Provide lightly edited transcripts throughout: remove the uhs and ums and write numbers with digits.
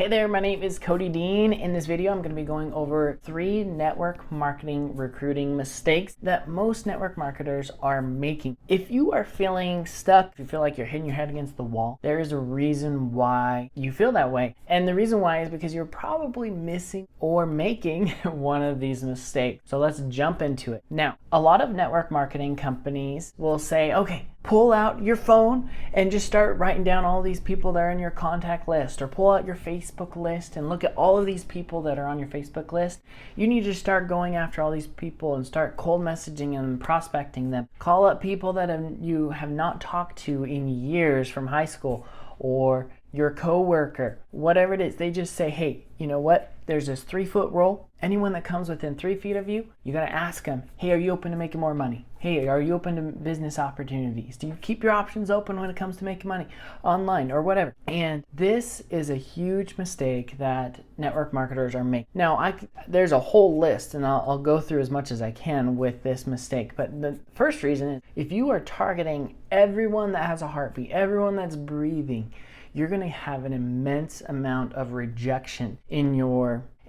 Hey there, my name is Cody Dean. In this video, I'm going to be going over 3 network marketing recruiting mistakes that most network marketers are making. If you are feeling stuck, if you feel like you're hitting your head against the wall, there is a reason why you feel that way. And the reason why is because you're probably missing or making one of these mistakes. So let's jump into it. Now, a lot of network marketing companies will say, okay, pull out your phone and just start writing down all these people that are in your contact list, or pull out your Facebook list and look at all of these people that are on your Facebook list. You need to start going after all these people and start cold messaging them, prospecting them. Call up people that you have not talked to in years from high school, or your coworker, whatever it is. They just say, hey, you know what? There's this 3-foot rule. Anyone that comes within 3 feet of you, you got to ask them, hey, are you open to making more money? Hey, are you open to business opportunities? Do you keep your options open when it comes to making money online or whatever? And this is a huge mistake that network marketers are making. Now, there's a whole list, and I'll go through as much as I can with this mistake. But the first reason is, if you are targeting everyone that has a heartbeat, everyone that's breathing, you're going to have an immense amount of rejection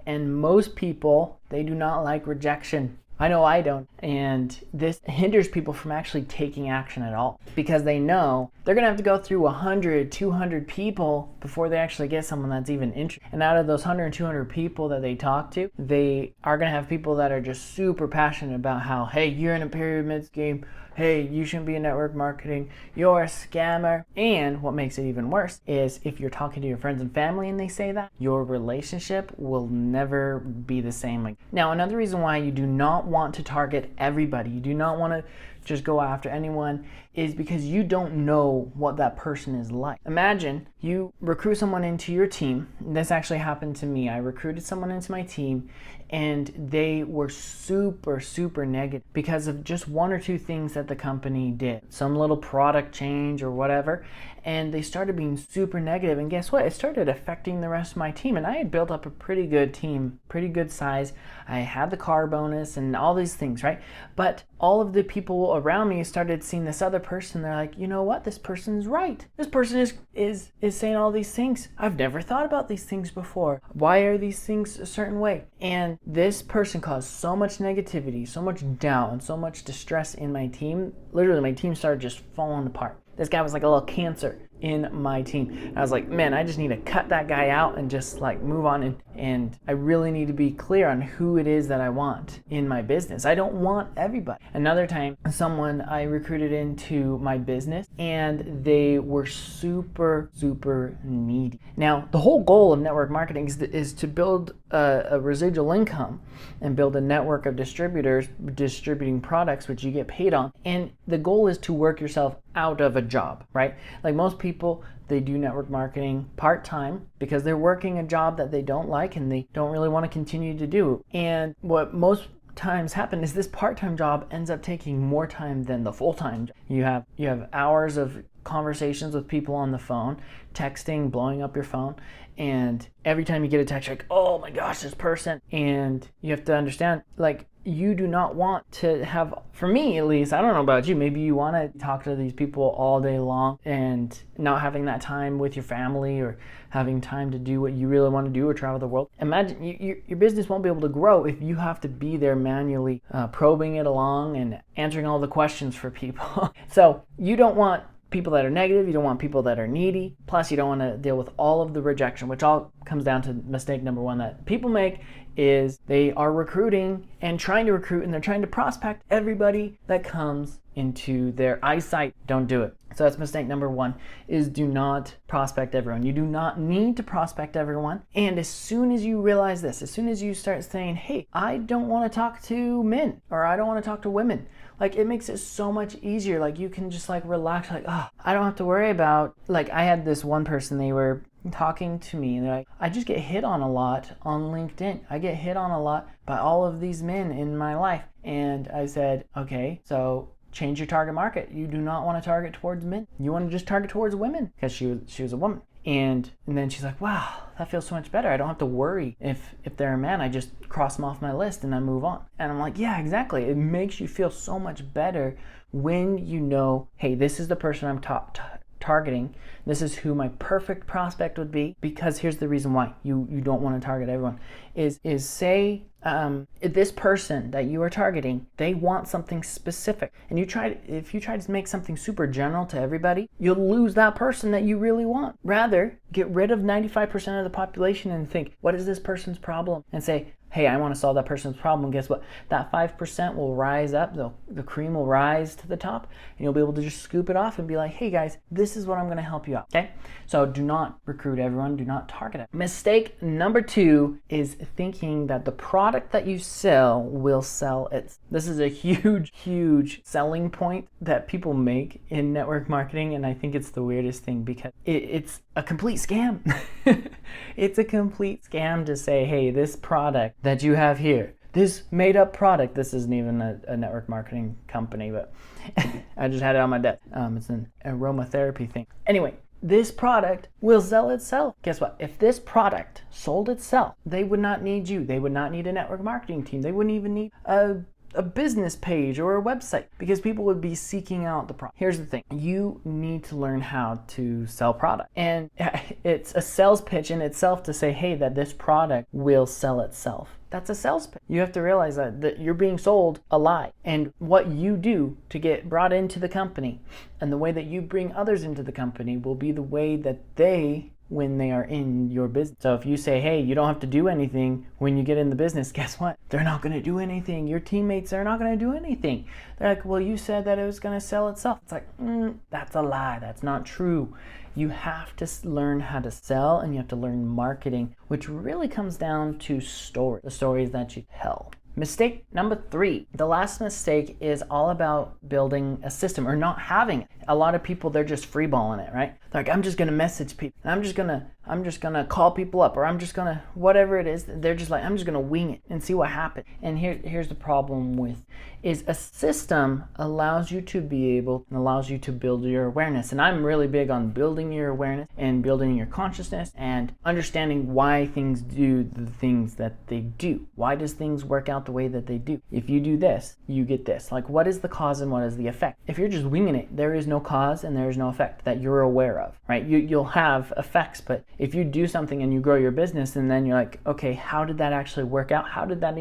and most people, they do not like rejection. I know I don't. And this hinders people from actually taking action at all, because they know they're going to have to go through 100, 200 people before they actually get someone that's even interested. And out of those 100 and 200 people that they talk to, they are going to have people that are just super passionate about how, hey, you're in a pyramid scheme. Hey, you shouldn't be in network marketing. You're a scammer. And what makes it even worse is if you're talking to your friends and family and they say that, your relationship will never be the same. Now, another reason why you do not want to target everybody, you do not want to just go after anyone, is because you don't know what that person is like. Imagine you recruit someone into your team. This actually happened to me. I recruited someone into my team and they were super negative because of just 1 or 2 things that the company did. Some little product change or whatever. And they started being super negative. And guess what? It started affecting the rest of my team. And I had built up a pretty good team, pretty good size. I had the car bonus and all these things, right? But all of the people around me started seeing this other person. They're like, you know what? This person's right. This person is saying all these things. I've never thought about these things before. Why are these things a certain way? And this person caused so much negativity, so much doubt, and so much distress in my team. Literally, my team started just falling apart. This guy was like a little cancer in my team. And I was like, man, I just need to cut that guy out and just like move on. And I really need to be clear on who it is that I want in my business. I don't want everybody. Another time, someone I recruited into my business and they were super needy. Now, the whole goal of network marketing is to build a residual income and build a network of distributors distributing products which you get paid on. And the goal is to work yourself out of a job, right? Like most people, they do network marketing part-time because they're working a job that they don't like and they don't really want to continue to do. And what most times happen is this part-time job ends up taking more time than the full-time job. You have hours of conversations with people on the phone, texting, blowing up your phone, and every time you get a text, you're like, oh my gosh, this person. And you have to understand, like, you do not want to have, for me at least, I don't know about you, maybe you want to talk to these people all day long and not having that time with your family or having time to do what you really want to do or travel the world. Imagine your business won't be able to grow if you have to be there manually probing it along and answering all the questions for people. So you don't want people that are negative, you don't want people that are needy, plus you don't want to deal with all of the rejection, which all comes down to mistake number 1 that people make, is they are recruiting and trying to recruit and they're trying to prospect everybody that comes into their eyesight. Don't do it. So that's mistake number 1, is do not prospect everyone. You do not need to prospect everyone. And as soon as you realize this, as soon as you start saying, hey, I don't want to talk to men, or I don't want to talk to women, like it makes it so much easier. Like you can just like relax, like, oh, I don't have to worry about, like I had this one person, they were talking to me and they're like, I just get hit on a lot on LinkedIn. I get hit on a lot by all of these men in my life. And I said, okay, so change your target market. You do not want to target towards men. You want to just target towards women, because she was a woman. And then she's like, wow, that feels so much better. I don't have to worry if they're a man. I just cross them off my list and I move on. And I'm like, yeah, exactly. It makes you feel so much better when you know, hey, this is the person I'm targeting. This is who my perfect prospect would be, because here's the reason why you don't want to target everyone is say this person that you are targeting, they want something specific, and if you try to make something super general to everybody, you'll lose that person that you really want. Rather, get rid of 95% of the population and think, what is this person's problem? And say, hey, I want to solve that person's problem. Guess what? That 5% will rise up, the cream will rise to the top, and you'll be able to just scoop it off and be like, hey guys, this is what I'm going to help you out. Okay? So do not recruit everyone, do not target it. Mistake number 2 is thinking that the product that you sell will sell it. This is a huge selling point that people make in network marketing, and I think it's the weirdest thing because it's a complete scam. It's a complete scam to say, hey, this product that you have here, this made up product, this isn't even a network marketing company, but I just had it on my desk. It's an aromatherapy thing. Anyway, this product will sell itself. Guess what? If this product sold itself, they would not need you. They would not need a network marketing team. They wouldn't even need a business page or a website, because people would be seeking out the product. Here's the thing. You need to learn how to sell product. And it's a sales pitch in itself to say, hey, that this product will sell itself. That's a sales pitch. You have to realize that you're being sold a lie. And what you do to get brought into the company and the way that you bring others into the company will be the way that they when they are in your business. So if you say, hey, you don't have to do anything when you get in the business, guess what? They're not going to do anything. Your teammates are not going to do anything. They're like, well, you said that it was going to sell itself. It's like, that's a lie. That's not true. You have to learn how to sell, and you have to learn marketing, which really comes down to stories, the stories that you tell. Mistake number 3. The last mistake is all about building a system or not having it. A lot of people, they're just freeballing it, right? They're like, I'm just gonna message people, and I'm just gonna call people up, or I'm just gonna whatever it is. They're just like, I'm just gonna wing it and see what happens. And here's the problem with is a system allows you to be able and allows you to build your awareness. And I'm really big on building your awareness and building your consciousness and understanding why things do the things that they do. Why does things work out the way that they do? If you do this, you get this. Like, what is the cause and what is the effect? If you're just winging it, there is no cause and there is no effect that you're aware of, right? You'll have effects, but if you do something and you grow your business and then you're like, okay, how did that actually work out? How did I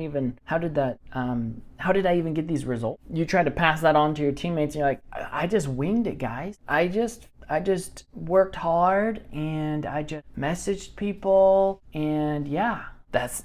even get these results? You try to pass that on to your teammates and you're like, I just winged it, guys. I just worked hard and I just messaged people, and yeah, that's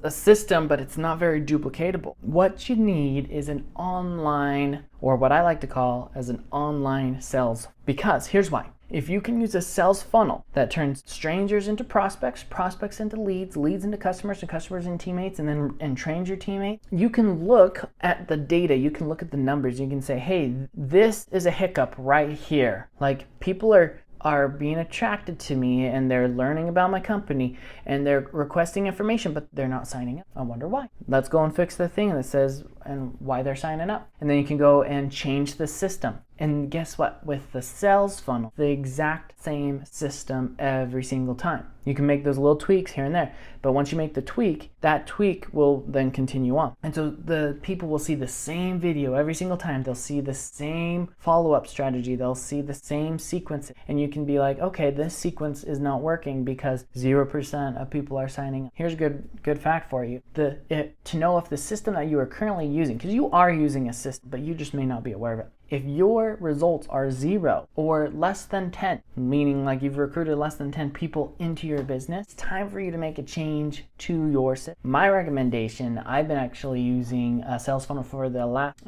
a system, but it's not very duplicatable. What you need is an online, or what I like to call as an online sales, because here's why. If you can use a sales funnel that turns strangers into prospects, prospects into leads, leads into customers, and customers into teammates, and trains your teammates, you can look at the data, you can look at the numbers, you can say, hey, this is a hiccup right here. Like, people are being attracted to me and they're learning about my company and they're requesting information, but they're not signing up. I wonder why. Let's go and fix the thing that says and why they're signing up. And then you can go and change the system. And guess what? With the sales funnel, the exact same system every single time. You can make those little tweaks here and there, but once you make the tweak, that tweak will then continue on. And so the people will see the same video every single time. They'll see the same follow-up strategy. They'll see the same sequence. And you can be like, okay, this sequence is not working because 0% of people are signing up. Here's a good fact for you. To know if the system that you are currently using, because you are using a system, but you just may not be aware of it. If your results are 0 or less than 10, meaning like you've recruited less than 10 people into your business, it's time for you to make a change to your system. My recommendation, I've been actually using a sales funnel for the last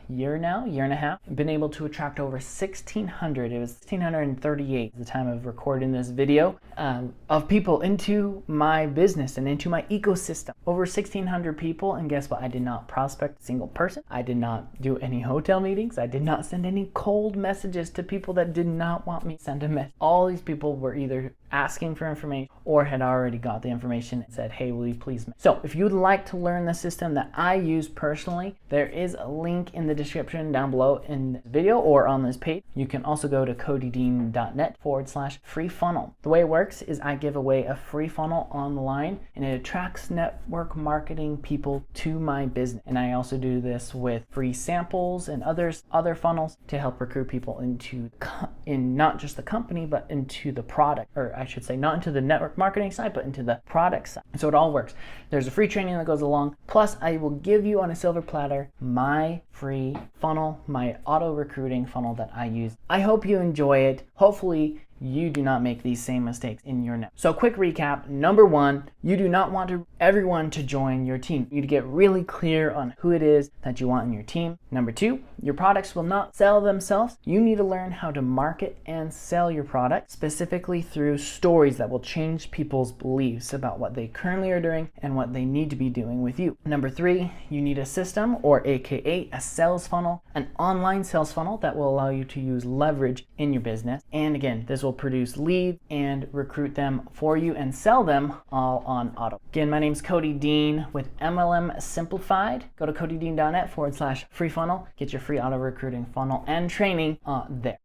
year and a half. I've been able to attract over 1,600. It was 1,638 at the time of recording this video, of people into my business and into my ecosystem. Over 1,600 people, and guess what? I did not prospect a single person. I did not do any hotel meetings. I did not send any cold messages to people that did not want me to send a message. All these people were either asking for information or had already got the information and said, hey, will you please? So if you would like to learn the system that I use personally, there is a link in the description down below in this video or on this page. You can also go to codydean.net/free funnel. The way it works is I give away a free funnel online, and it attracts network marketing people to my business. And I also do this with free samples and other funnels to help recruit people in not just the company, but into the product, or I should say not into the network marketing side, but into the product side. So it all works. There's a free training that goes along. Plus, I will give you on a silver platter my free funnel, my auto recruiting funnel that I use. I hope you enjoy it. Hopefully, you do not make these same mistakes in your network. So quick recap. Number one, you do not want everyone to join your team. You need to get really clear on who it is that you want in your team. Number two, your products will not sell themselves. You need to learn how to market and sell your product, specifically through stories that will change people's beliefs about what they currently are doing and what they need to be doing with you. Number three, you need a system, or AKA a sales funnel, an online sales funnel that will allow you to use leverage in your business. And again, this will produce leads and recruit them for you and sell them all on auto. Again, my name's Cody Dean with MLM Simplified. Go to codydean.net/free funnel. Get your free auto recruiting funnel and training there.